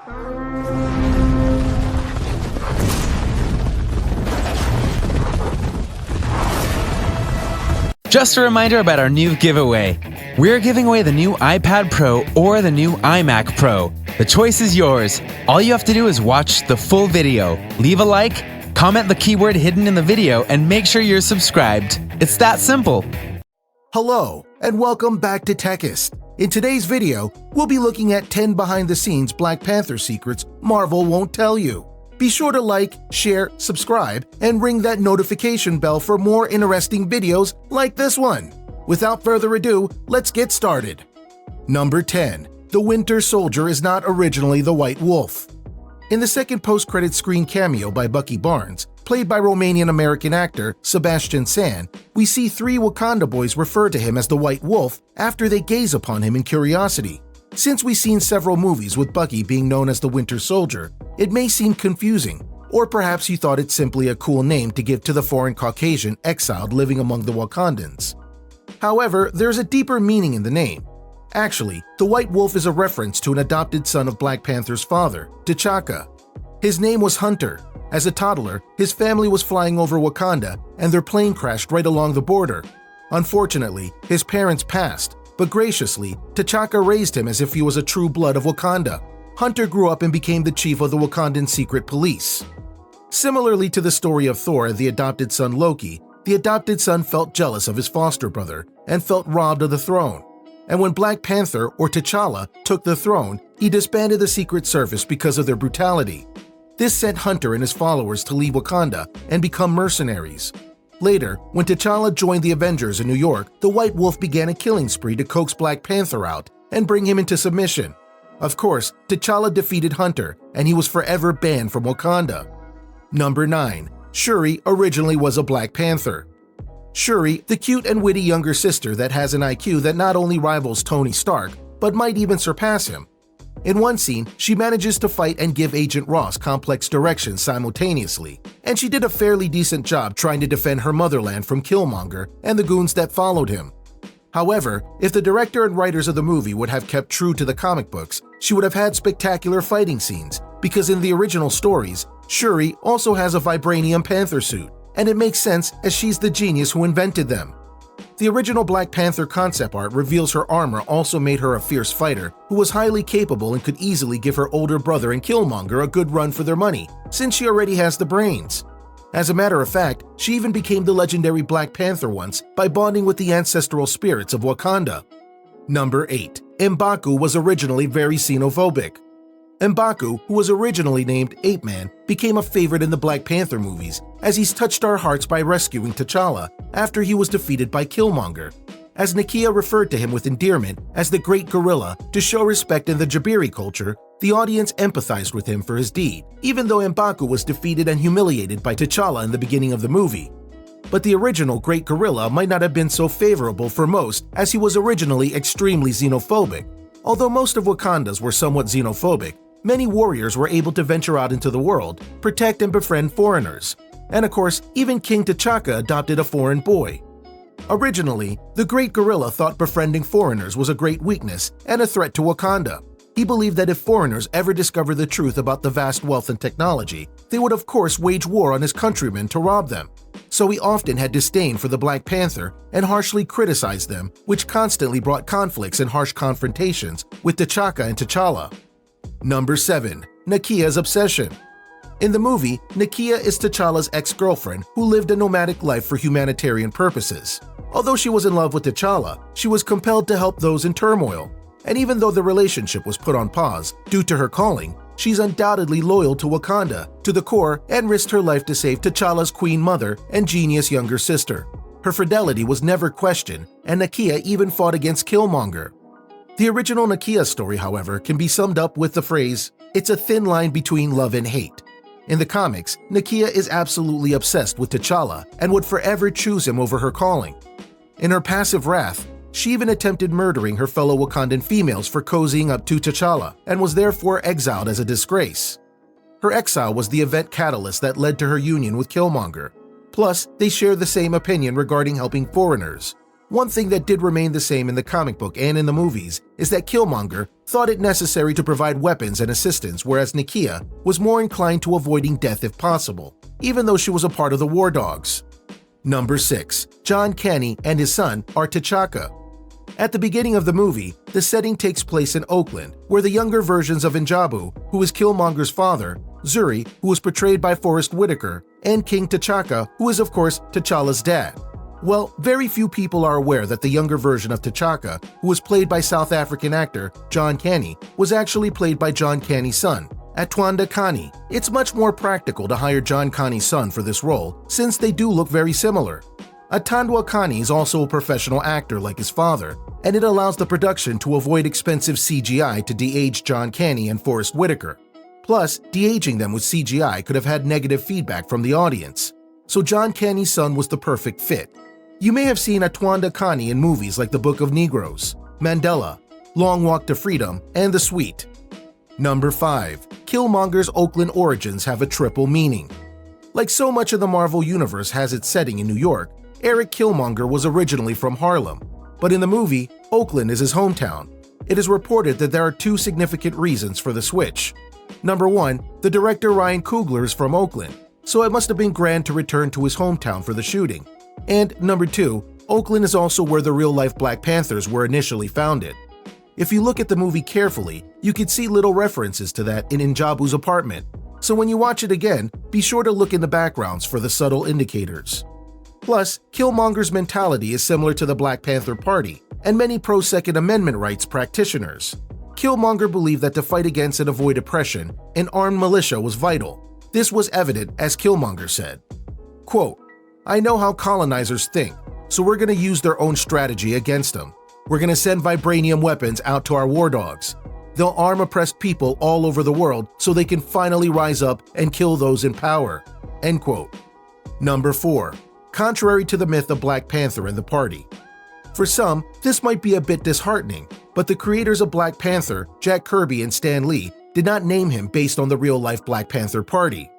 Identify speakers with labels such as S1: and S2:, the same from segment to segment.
S1: Just a reminder about our new giveaway. We're giving away the new iPad Pro or the new iMac Pro. The choice is yours. All you have to do is watch the full video, leave a like, comment the keyword hidden in the video, and make sure you're subscribed. It's that simple.
S2: Hello, and welcome back to Techist. In today's video, we'll be looking at 10 behind-the-scenes Black Panther secrets Marvel won't tell you. Be sure to like, share, subscribe, and ring that notification bell for more interesting videos like this one. Without further ado, let's get started. Number 10. The Winter Soldier is not originally the White Wolf. In the second post-credit screen cameo by Bucky Barnes, played by Romanian-American actor Sebastian Stan, we see three Wakanda boys refer to him as the White Wolf after they gaze upon him in curiosity. Since we've seen several movies with Bucky being known as the Winter Soldier, it may seem confusing, or perhaps you thought it simply a cool name to give to the foreign Caucasian exiled living among the Wakandans. However, there's a deeper meaning in the name. Actually, the White Wolf is a reference to an adopted son of Black Panther's father, T'Chaka. His name was Hunter. As a toddler, his family was flying over Wakanda and their plane crashed right along the border. Unfortunately, his parents passed, but graciously, T'Chaka raised him as if he was a true blood of Wakanda. Hunter grew up and became the chief of the Wakandan secret police. Similarly to the story of Thor and the adopted son Loki, the adopted son felt jealous of his foster brother and felt robbed of the throne. And when Black Panther, or T'Challa, took the throne, he disbanded the Secret Service because of their brutality. This sent Hunter and his followers to leave Wakanda and become mercenaries. Later, when T'Challa joined the Avengers in New York, the White Wolf began a killing spree to coax Black Panther out and bring him into submission. Of course, T'Challa defeated Hunter, and he was forever banned from Wakanda. Number 9. Shuri originally was a Black Panther. Shuri, the cute and witty younger sister that has an IQ that not only rivals Tony Stark, but might even surpass him. In one scene, she manages to fight and give Agent Ross complex directions simultaneously, and she did a fairly decent job trying to defend her motherland from Killmonger and the goons that followed him. However, if the director and writers of the movie would have kept true to the comic books, she would have had spectacular fighting scenes, because in the original stories, Shuri also has a vibranium panther suit, and it makes sense as she's the genius who invented them. The original Black Panther concept art reveals her armor also made her a fierce fighter who was highly capable and could easily give her older brother and Killmonger a good run for their money, since she already has the brains. As a matter of fact, she even became the legendary Black Panther once by bonding with the ancestral spirits of Wakanda. Number 8. M'Baku was originally very xenophobic. M'Baku, who was originally named Ape Man, became a favorite in the Black Panther movies as he's touched our hearts by rescuing T'Challa after he was defeated by Killmonger. As Nakia referred to him with endearment as the Great Gorilla to show respect in the Jabari culture, the audience empathized with him for his deed, even though M'Baku was defeated and humiliated by T'Challa in the beginning of the movie. But the original Great Gorilla might not have been so favorable for most, as he was originally extremely xenophobic. Although most of Wakandas were somewhat xenophobic, many warriors were able to venture out into the world, protect and befriend foreigners. And of course, even King T'Chaka adopted a foreign boy. Originally, the Great Gorilla thought befriending foreigners was a great weakness and a threat to Wakanda. He believed that if foreigners ever discovered the truth about the vast wealth and technology, they would of course wage war on his countrymen to rob them. So he often had disdain for the Black Panther and harshly criticized them, which constantly brought conflicts and harsh confrontations with T'Chaka and T'Challa. Number 7. Nakia's obsession. In the movie, Nakia is T'Challa's ex-girlfriend who lived a nomadic life for humanitarian purposes. Although she was in love with T'Challa, she was compelled to help those in turmoil. And even though the relationship was put on pause due to her calling, she's undoubtedly loyal to Wakanda to the core and risked her life to save T'Challa's queen mother and genius younger sister. Her fidelity was never questioned, and Nakia even fought against Killmonger. The original Nakia story, however, can be summed up with the phrase, "It's a thin line between love and hate." In the comics, Nakia is absolutely obsessed with T'Challa and would forever choose him over her calling. In her passive wrath, she even attempted murdering her fellow Wakandan females for cozying up to T'Challa and was therefore exiled as a disgrace. Her exile was the event catalyst that led to her union with Killmonger. Plus, they share the same opinion regarding helping foreigners. One thing that did remain the same in the comic book and in the movies is that Killmonger thought it necessary to provide weapons and assistance, whereas Nakia was more inclined to avoiding death if possible, even though she was a part of the War Dogs. Number 6. John Canny and his son are T'Chaka. At the beginning of the movie, the setting takes place in Oakland, where the younger versions of N'Jabu, who is Killmonger's father, Zuri, who was portrayed by Forrest Whitaker, and King T'Chaka, who is of course T'Challa's dad. Well, very few people are aware that the younger version of T'Chaka, who was played by South African actor John Canny, was actually played by John Canny's son, Atwanda Canny. It's much more practical to hire John Canny's son for this role, since they do look very similar. Atandwa Canny is also a professional actor like his father, and it allows the production to avoid expensive CGI to de-age John Canny and Forrest Whitaker. Plus, de-aging them with CGI could have had negative feedback from the audience. So John Canny's son was the perfect fit. You may have seen Atwanda Canny in movies like The Book of Negroes, Mandela, Long Walk to Freedom, and The Suite. Number 5. Killmonger's Oakland origins have a triple meaning. Like so much of the Marvel Universe has its setting in New York, Eric Killmonger was originally from Harlem, but in the movie, Oakland is his hometown. It is reported that there are two significant reasons for the switch. Number 1, the director Ryan Coogler is from Oakland, so it must have been grand to return to his hometown for the shooting. And number 2, Oakland is also where the real-life Black Panthers were initially founded. If you look at the movie carefully, you can see little references to that in N'Jabu's apartment, so when you watch it again, be sure to look in the backgrounds for the subtle indicators. Plus, Killmonger's mentality is similar to the Black Panther Party and many pro-Second Amendment rights practitioners. Killmonger believed that to fight against and avoid oppression, an armed militia was vital. This was evident as Killmonger said, quote, "I know how colonizers think, so we're going to use their own strategy against them. We're going to send vibranium weapons out to our war dogs. They'll arm oppressed people all over the world so they can finally rise up and kill those in power." End quote. Number 4. Contrary to the myth of Black Panther and the party. For some, this might be a bit disheartening, but the creators of Black Panther, Jack Kirby and Stan Lee, did not name him based on the real-life Black Panther Party.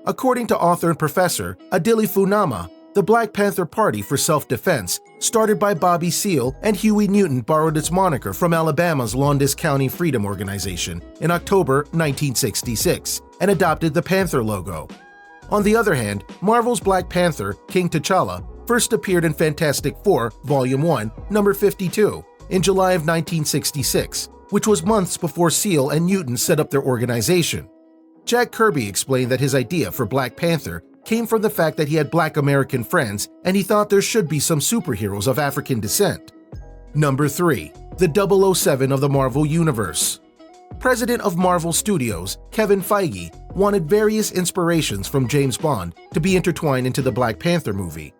S2: According to author and professor Adili Funama, the Black Panther Party for Self-Defense, started by Bobby Seale and Huey Newton, borrowed its moniker from Alabama's Lowndes County Freedom Organization in October 1966 and adopted the Panther logo. On the other hand, Marvel's Black Panther, King T'Challa, first appeared in Fantastic Four, Volume 1, number 52, in July of 1966, which was months before Seale and Newton set up their organization. Jack Kirby explained that his idea for Black Panther came from the fact that he had Black American friends and he thought there should be some superheroes of African descent. Number 3. The 007 of the Marvel Universe. President of Marvel Studios, Kevin Feige, wanted various inspirations from James Bond to be intertwined into the Black Panther movie.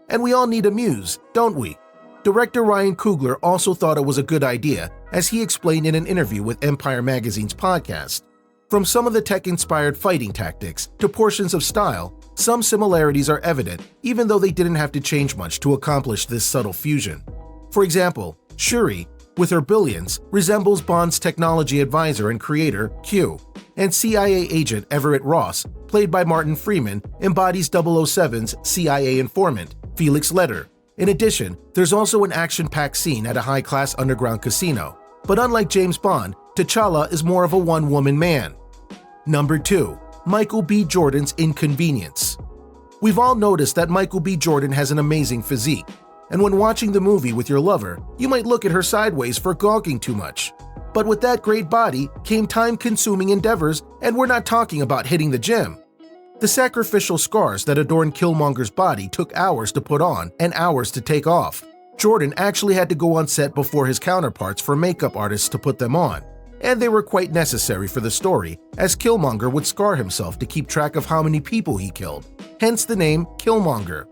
S2: And we all need a muse, don't we? Director Ryan Coogler also thought it was a good idea, as he explained in an interview with Empire Magazine's podcast. From some of the tech-inspired fighting tactics to portions of style, some similarities are evident even though they didn't have to change much to accomplish this subtle fusion. For example, Shuri, with her brilliance, resembles Bond's technology advisor and creator, Q, and CIA agent Everett Ross, played by Martin Freeman, embodies 007's CIA informant, Felix Leiter. In addition, there's also an action-packed scene at a high-class underground casino. But unlike James Bond, T'Challa is more of a one-woman man. Number 2. Michael B. Jordan's inconvenience. We've all noticed that Michael B. Jordan has an amazing physique, and when watching the movie with your lover, you might look at her sideways for gawking too much. But with that great body came time-consuming endeavors, and we're not talking about hitting the gym. The sacrificial scars that adorn Killmonger's body took hours to put on and hours to take off. Jordan actually had to go on set before his counterparts for makeup artists to put them on. And they were quite necessary for the story, as Killmonger would scar himself to keep track of how many people he killed, hence the name Killmonger.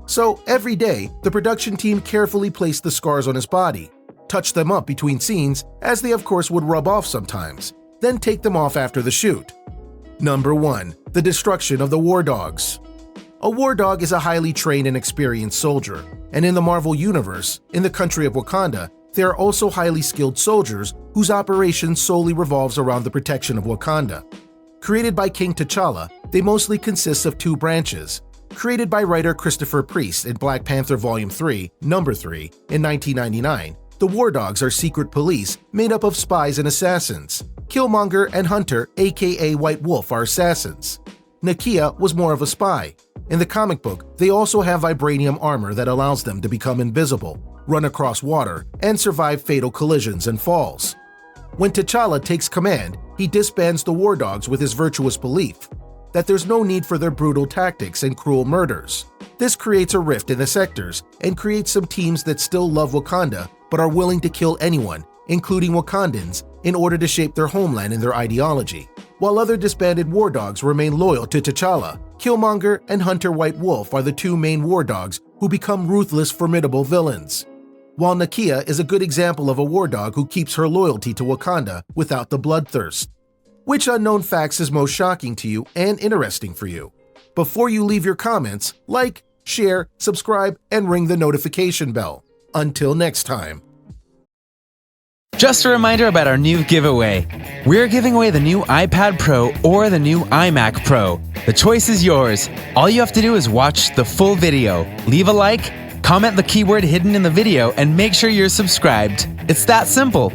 S2: So every day, the production team carefully placed the scars on his body, touched them up between scenes, as they of course would rub off sometimes, then take them off after the shoot. Number 1. The destruction of the War Dogs. A war dog is a highly trained and experienced soldier, and in the Marvel Universe, in the country of Wakanda, they are also highly skilled soldiers whose operation solely revolves around the protection of Wakanda. Created by King T'Challa, they mostly consist of two branches, Created by writer Christopher Priest in Black Panther Volume 3, Number 3, in 1999, the War Dogs are secret police made up of spies and assassins. Killmonger and Hunter, aka White Wolf, are assassins. Nakia was more of a spy. In the comic book, they also have vibranium armor that allows them to become invisible, run across water, and survive fatal collisions and falls. When T'Challa takes command, he disbands the War Dogs with his virtuous belief that there's no need for their brutal tactics and cruel murders. This creates a rift in the sectors and creates some teams that still love Wakanda but are willing to kill anyone, including Wakandans, in order to shape their homeland and their ideology. While other disbanded War Dogs remain loyal to T'Challa, Killmonger and Hunter White Wolf are the two main War Dogs who become ruthless, formidable villains. While Nakia is a good example of a War Dog who keeps her loyalty to Wakanda without the bloodthirst. Which unknown facts is most shocking to you and interesting for you? Before you leave your comments, like, share, subscribe, and ring the notification bell. Until next time.
S1: Just a reminder about our new giveaway. We're giving away the new iPad Pro or the new iMac Pro. The choice is yours. All you have to do is watch the full video, leave a like, comment the keyword hidden in the video, and make sure you're subscribed. It's that simple.